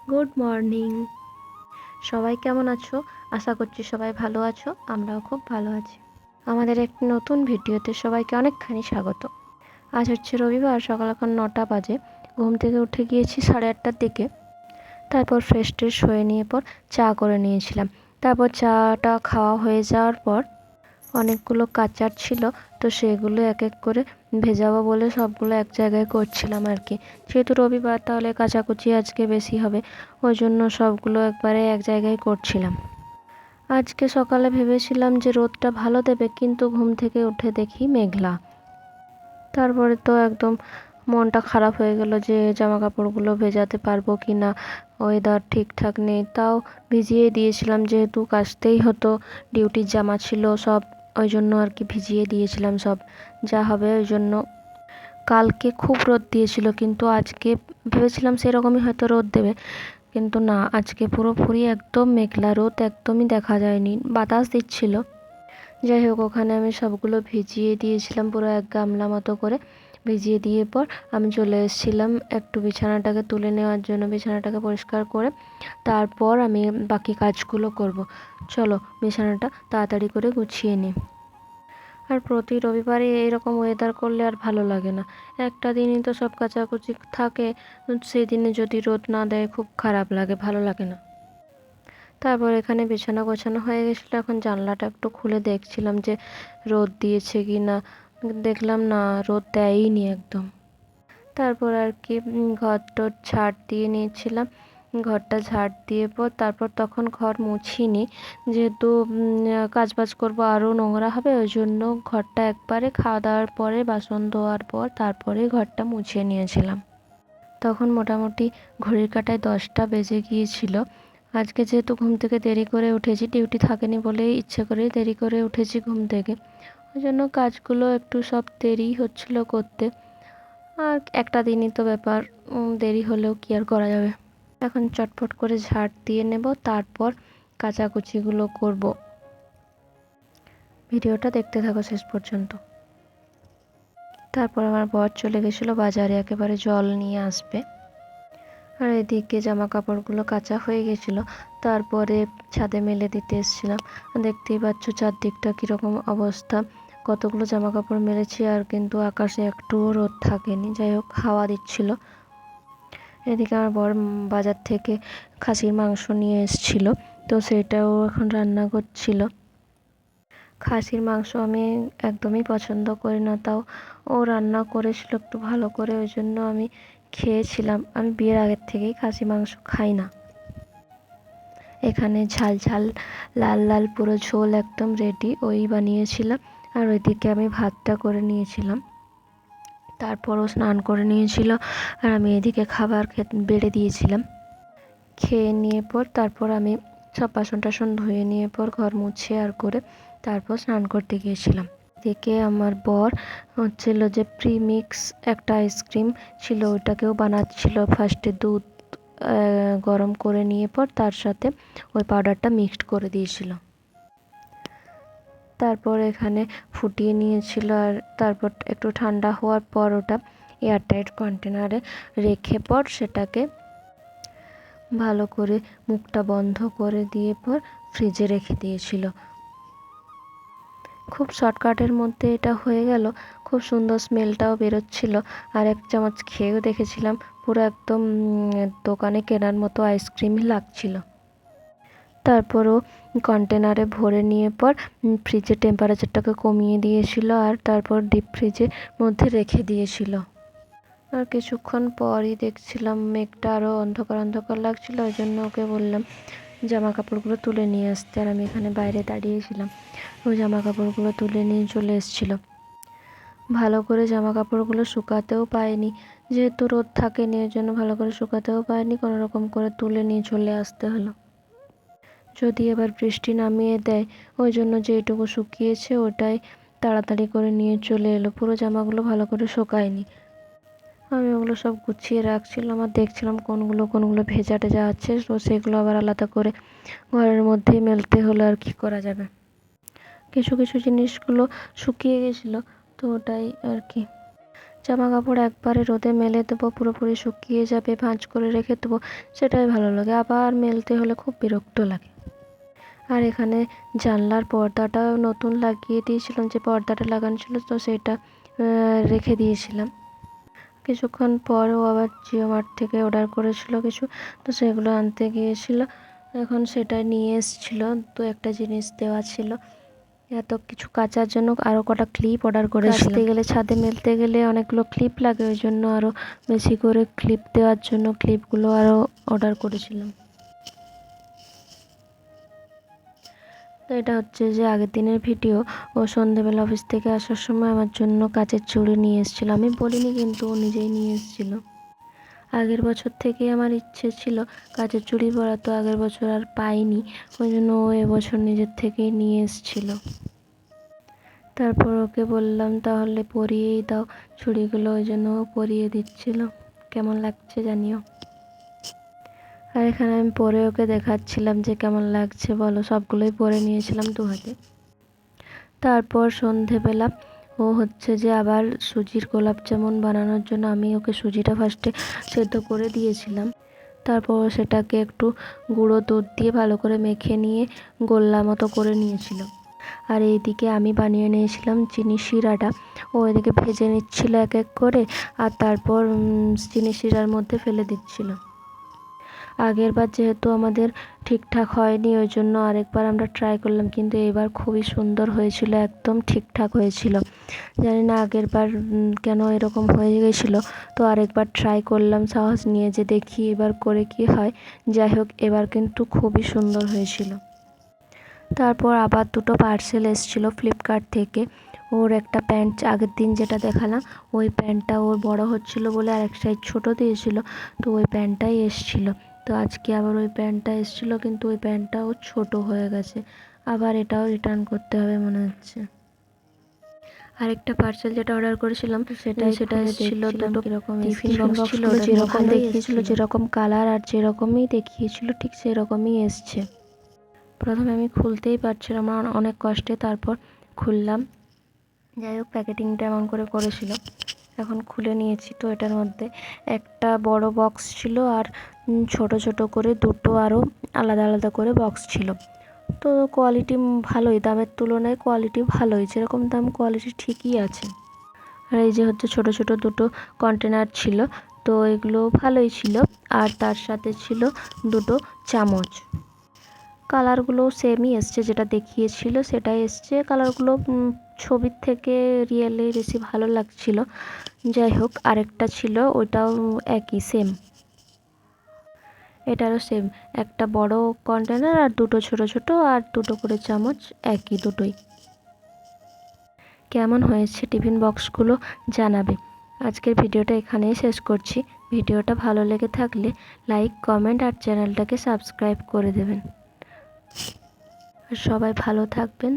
Good morning. সবাই কেমন আছো? আশা করছি সবাই ভালো আছো। আমরাও খুব ভালো আছি। আমাদের একটি নতুন ভিডিওতে সবাইকে অনেকখানি স্বাগত। আজ হচ্ছে রবিবার, সকাল এখন 9টা বাজে। ঘুম থেকে উঠে গিয়েছি 8:30টার দিকে। তারপর ফ্রেশ ট্রেশ হয়ে নিয়ে পর চা করে নিয়েছিলাম। তারপর চাটা খাওয়া হয়ে যাওয়ার পর অনেকগুলো কাচার ছিল, তো সেগুলো এক এক করে ভেজাবো বলে সবগুলো এক জায়গায় করছিলাম আর কি। যেহেতু রবিবার, তাহলে কাচাকুচি আজকে বেশি হবে, ওই জন্য সবগুলো একবারে এক জায়গায় করছিলাম। আজকে সকালে ভেবেছিলাম যে রোদটা ভালো দেবে, কিন্তু ঘুম থেকে উঠে দেখি মেঘলা। তারপরে তো একদম মনটা খারাপ হয়ে গেল যে জামা কাপড়গুলো ভেজাতে পারবো কি না, ওয়েদার ঠিকঠাক নেই। তাও ভিজিয়ে দিয়েছিলাম, যেহেতু কাচতেই হতো, ডিউটির জামা ছিল সব, ওই জন্য আর কি ভিজিয়ে দিয়েছিলাম সব। যা হবে ওই জন্য। কালকে খুব রোদ দিয়েছিল, কিন্তু আজকে ভেবেছিলাম সেরকমই হয়তো রোদ দেবে, কিন্তু না, আজকে পুরোপুরি একদম মেঘলা, রোদ একদমই দেখা যায়নি, বাতাস দিচ্ছিল। যাই হোক, ওখানে আমি সবগুলো ভিজিয়ে দিয়েছিলাম পুরো এক গামলা মতো করে। ভিজিয়ে দিয়ে পর আমি চলে এসেছিলাম একটু বিছানাটাকে তুলে নেওয়ার জন্য, বিছানাটাকে পরিষ্কার করে তারপর আমি বাকি কাজগুলো করব। চলো বিছানাটা তাড়াতাড়ি করে গুছিয়ে নিই। আর প্রতি রবিবারে এরকম ওয়েদার করলে আর ভালো লাগে না। একটা দিনই তো সব কাচাকুচি থাকে, সেই দিনে যদি রোদ না দেয় খুব খারাপ লাগে, ভালো লাগে না। তারপর এখানে বিছানা গোছানো হয়ে গেছিলো, এখন জানলাটা একটু খুলে দেখছিলাম যে রোদ দিয়েছে কি না। দেখলাম না, রোদ দেয়ই নি একদম। তারপর আর কি ঘর টর ঝাড় দিয়ে নিয়েছিলাম। ঘরটা ঝাড় দিয়ে পর তারপর তখন ঘর মুছিনি, যেহেতু কাজবাজ করবো, আরও নোংরা হবে, ওই জন্য ঘরটা একবারে খাওয়া দাওয়ার পরে, বাসন ধোয়ার পর তারপরে ঘরটা মুছিয়ে নিয়েছিলাম। তখন মোটামুটি ঘড়ির কাঁটায় 10টা বেজে গিয়েছিল। আজকে যেহেতু ঘুম থেকে দেরি করে উঠেছি, ডিউটি থাকেনি বলেই ইচ্ছে করেই দেরি করে উঠেছি ঘুম থেকে, ওই জন্য কাজগুলো একটু সব দেরি হচ্ছিল করতে। আর একটা দিনই তো ব্যাপার, দেরি হলেও কি আর করা যাবে। এখন চটপট করে ঝাড় দিয়ে নেব, তারপর কাচাকুচিগুলো করব। ভিডিওটা দেখতে থাকো শেষ পর্যন্ত। তারপর আমার বর চলে গেছিলো বাজারে, একেবারে জল নিয়ে আসবে। আর এদিকে জামা কাপড়গুলো কাচা হয়ে গেছিলো, তারপরে ছাদে মেলে দিতে এসেছিলাম। দেখতেই পাচ্ছ চারদিকটা কীরকম অবস্থা, কতগুলো জামা কাপড় মেলেছি, আর কিন্তু আকাশে একটুও রোদ থাকেনি। যাই হোক, হাওয়া দিচ্ছিল। এদিকে আমার বর বাজার থেকে খাসির মাংস নিয়ে এসেছিলো, তো সেটাও এখন রান্না করছিল। খাসির মাংস আমি একদমই পছন্দ করি না, তাও ও রান্না করেছিল একটু ভালো করে, ওই জন্য আমি খেয়েছিলাম। আমি বিয়ের আগের থেকেই খাসি মাংস খাই না। এখানে ঝাল ঝাল লাল লাল পুরো ঝোল একদম রেডি, ওই বানিয়েছিলাম। আর ওইদিকে আমি ভাতটা করে নিয়েছিলাম, তারপরও স্নান করে নিয়েছিল, আর আমি এদিকে খাবার বেড়ে দিয়েছিলাম। খেয়ে নিয়ে পর তারপর আমি সব বাসন টাসন ধুয়ে নিয়ে পর ঘর মুছে আর করে তারপর স্নান করতে গিয়েছিলাম। এদিকে আমার বর হচ্ছিল যে প্রিমিক্স একটা আইসক্রিম ছিল, ওইটাকেও বানাচ্ছিল। ফার্স্টে দুধ গরম করে নিয়ে পর তার সাথে ওই পাউডারটা মিক্সড করে দিয়েছিল, তারপর এখানে ফুটিয়ে নিয়েছিল। আর তারপর একটু ঠান্ডা হওয়ার পর ওটা এয়ারটাইট কন্টেনারে রেখে পর সেটাকে ভালো করে মুখটা বন্ধ করে দিয়ে পর ফ্রিজে রেখে দিয়েছিল। খুব শর্টকাটের মধ্যে এটা হয়ে গেল, খুব সুন্দর স্মেলটাও বেরোচ্ছিল। আর এক চামচ খেয়েও দেখেছিলাম, পুরো একদম দোকানে কেনার মতো আইসক্রিমই লাগছিল। তারপরও কন্টেনারে ভরে নিয়ে পর ফ্রিজের টেম্পারেচারটাকে কমিয়ে দিয়েছিল, আর তারপর ডিপ ফ্রিজের মধ্যে রেখে দিয়েছিল। আর কিছুক্ষণ পরই দেখছিলাম মেঘটা আরও অন্ধকার অন্ধকার লাগছিল, ওই জন্য ওকে বললাম জামা কাপড়গুলো তুলে নিয়ে আসতে। আর আমি এখানে বাইরে দাঁড়িয়েছিলাম, ও জামা কাপড়গুলো তুলে নিয়ে চলে এসেছিলো। ভালো করে জামা কাপড়গুলো শুকাতেও পায়নি, যেহেতু রোদ থাকেনি, ওই জন্য ভালো করে শুকাতেও পায়নি, কোনো রকম করে তুলে নিয়ে চলে আসতে হলো। যদি এবার বৃষ্টি নামিয়ে দেয়, ওই জন্য যেটুকু শুকিয়েছে ওটাই তাড়াতাড়ি করে নিয়ে চলে এলো। পুরো জামাগুলো ভালো করে শুকায়নি। আমি ওগুলো সব গুছিয়ে রাখছিলাম আর দেখছিলাম কোনগুলো ভেজা টেজা আছে, তো সেগুলো আবার আলাদা করে ঘরের মধ্যেই মেলতে হলো। আর কি করা যাবে, কিছু কিছু জিনিসগুলো শুকিয়ে গেছিলো, তো ওটাই আর কি। জামা কাপড় একবারে রোদে মেলে দেবো, পুরোপুরি শুকিয়ে যাবে, ভাঁজ করে রেখে দেবো, সেটাই ভালো লাগে। আবার মেলতে হলে খুব বিরক্ত লাগে। আর এখানে জানলার পর্দাটাও নতুন লাগিয়ে দিয়েছিলাম, যে পর্দাটা লাগানো ছিল তো সেটা রেখে দিয়েছিলাম। কিছুক্ষণ পরও আবার জিও মার্ট থেকে অর্ডার করেছিল কিছু, তো সেগুলো আনতে গিয়েছিল, এখন সেটা নিয়ে এসেছিলো। তো একটা জিনিস দেওয়া ছিল, এত কিছু কাচার জন্য আরও কটা ক্লিপ অর্ডার করেছিলাম। কাচতে গেলে ছাদে মেলতে গেলে অনেকগুলো ক্লিপ লাগে, ওই জন্য আরও বেশি করে ক্লিপ দেওয়ার জন্য ক্লিপগুলো আরও অর্ডার করেছিলাম। তো এটা হচ্ছে যে আগের দিনের ভিডিও। ও সন্ধেবেলা অফিস থেকে আসার সময় আমার জন্য কাচের চুড়ি নিয়ে এসেছিলো, আমি বলিনি কিন্তু ও নিজেই নিয়ে এসেছিলো। আগের বছর থেকেই আমার ইচ্ছে ছিল কাচের চুড়ি পরা, তো আগের বছর আর পাইনি, ওই জন্য ও এবছর নিজের থেকেই নিয়ে এসেছিলো। তারপর ওকে বললাম তাহলে পরিয়েই দাও চুড়িগুলো, ওই জন্য ও পরিয়ে দিচ্ছিল। কেমন লাগছে জানিও। আর এখানে আমি পরে ওকে দেখাচ্ছিলাম যে কেমন লাগছে বলো, সবগুলোই পরে নিয়েছিলাম 2 হাতে। তারপর সন্ধেবেলা ও হচ্ছে যে আবার সুজির গোলাপ জামুন বানানোর জন্য আমি ওকে সুজিটা ফার্স্টে সেদ্ধ করে দিয়েছিলাম, তারপর সেটাকে একটু গুঁড়ো দুধ দিয়ে ভালো করে মেখে নিয়ে গোল্লা মতো করে নিয়েছিল। আর এইদিকে আমি বানিয়ে নিয়েছিলাম চিনি শিরাটা, ও এদিকে ভেজে নিচ্ছিল এক এক করে, আর তারপর চিনি শিরার মধ্যে ফেলে দিচ্ছিল। আগের বার যেহেতু আমাদের ঠিকঠাক হয়নি, ওই জন্য আরেকবার আমরা ট্রাই করলাম, কিন্তু এবার খুবই সুন্দর হয়েছিল, একদম ঠিকঠাক হয়েছিল। জানি না আগের বার কেন এরকম হয়ে গেছিলো, তো আরেকবার ট্রাই করলাম সাহস নিয়ে যে দেখি এবার করে কি হয়। যাই হোক, এবার কিন্তু খুবই সুন্দর হয়েছিল। তারপর আবার 2টো পার্সেল এসেছিলো ফ্লিপকার্ট থেকে। ওর একটা প্যান্ট আগের দিন যেটা দেখালাম, ওই প্যান্টটা ওর বড় হচ্ছিলো বলে আর এক সাইজ ছোটো দিয়েছিল, তো ওই প্যান্টটাই এসেছিলো। তো আজকে আবার ওই প্যান্টটা এসেছিলো, কিন্তু ওই প্যান্টটাও ছোট হয়ে গেছে, আবার এটাও রিটার্ন করতে হবে মনে হচ্ছে। আরেকটা পার্সেল যেটা অর্ডার করেছিলাম সেটা এসেছিলো 2টো টিফিন বক্স ছিল, যেরকম দেখিয়েছিল, যেরকম কালার আর যেরকমই দেখিয়েছিল ঠিক সেরকমই এসছে। প্রথমে আমি খুলতেই পারছিলাম না, অনেক কষ্টে তারপর খুললাম। যাই হোক, প্যাকেটিংটা এমন করে করেছিল, এখন খুলে নিয়েছি। তো এটার মধ্যে একটা বড় বক্স ছিল আর ছোট ছোট করে 2টো আরও আলাদা আলাদা করে বক্স ছিল। তো কোয়ালিটি ভালোই, দামের তুলনায় কোয়ালিটি ভালোই, যেরকম দাম কোয়ালিটি ঠিকই আছে। আর এই যে হচ্ছে ছোট ছোট 2টো কন্টেনার ছিল, তো এগুলো ভালোই ছিল। আর তার সাথে ছিল 2টো চামচ। কালারগুলো সেমই এসছে, যেটা দেখিয়েছিল সেটাই এসছে। কালারগুলো ছবির থেকে রিয়েলি বেশি ভালো লাগছিল। যাই হোক, আরেকটা ছিল ওইটাও একই সেম, এটারও সেম, একটা বড় কন্টেনার আর 2টো ছোট ছোট আর 2টো করে চামচ, একই দুটোই। কেমন হয়েছে টিফিন বক্সগুলো জানাবে। আজকের ভিডিওটা এখানেই শেষ করছি। ভিডিওটা ভালো লেগে থাকলে লাইক, কমেন্ট আর চ্যানেলটাকে সাবস্ক্রাইব করে দেবেন। আর সবাই ভালো থাকবেন।